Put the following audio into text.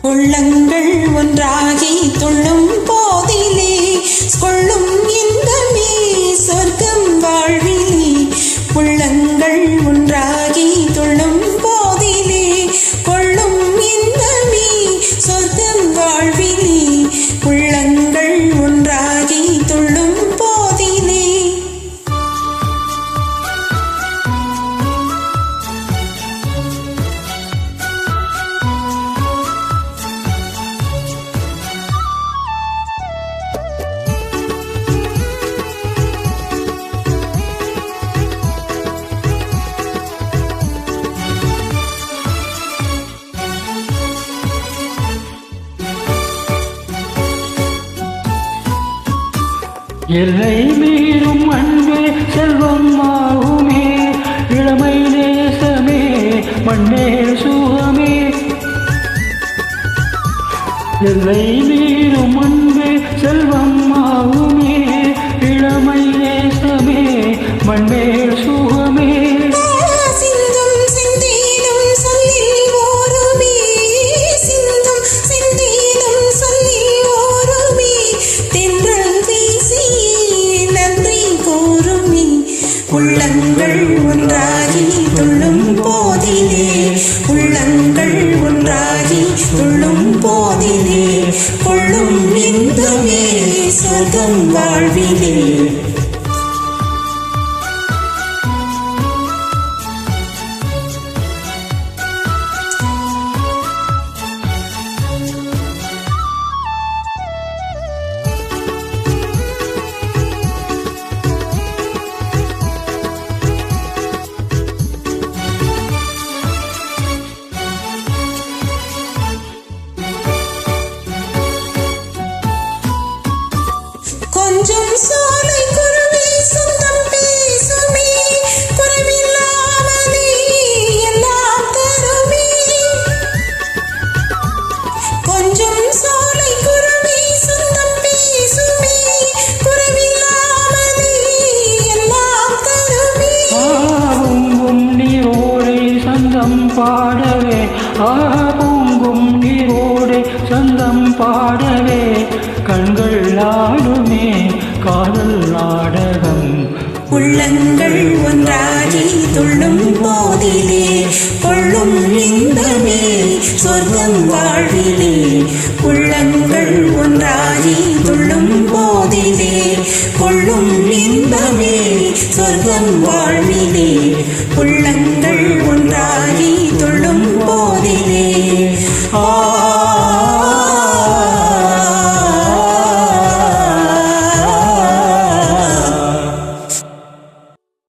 உள்ளங்கள் ஒன்றாகி துள்ளும் போதிலே கொள்ளும் இன்பமே சொர்க்கம் வாழ்விலே. உள்ளங்கள் ஒன்றாகி துள்ளும் போதிலே கொள்ளும் இன்பமே சொர்க்கம் வாழ்விலே. உள்ளங்கள் ஒன்றாகி துள்ளும் போதிலே. எல்லை மீறும் அன்பே செல்வம் ஆகுமே, இளமை நேசமே மண்ணே சுகமே. எல்லை மீறும் அன்பே செல்வம் ஆகுமே, இளமை நேசமே மண்ணே சுகமே. உள்ளங்கள் ஒன்றாகி துள்ளும் போதிலே உள்ளங்கள் ஒன்றாகி துள்ளும் போதிலே கொள்ளும் இன்பமே சொர்க்கம் வாழ்விலே. கொஞ்சம் சோலை குருவி சொந்தம் பேசுமே, குறைவில்லாமலே எல்லாம் தருமே. கொஞ்சம் சோலை குருவி சொந்தம் பேசுமே, குறைவில்லாமலே எல்லாம் தருமே. பொங்கும் நீரோடை சந்தம் பாடவே, பொங்கும் நீரோடை சந்தம் பாடவே கண்கள் ஆடுமே காதல் நாடகம். உள்ளங்கள் ஒன்றாகி துள்ளும் போதிலே கொள்ளும் இன்பமே சொர்க்கம் வாழ்விலே. உள்ளங்கள் ஒன்றாகி துள்ளும் போதிலே கொள்ளும் இன்பமே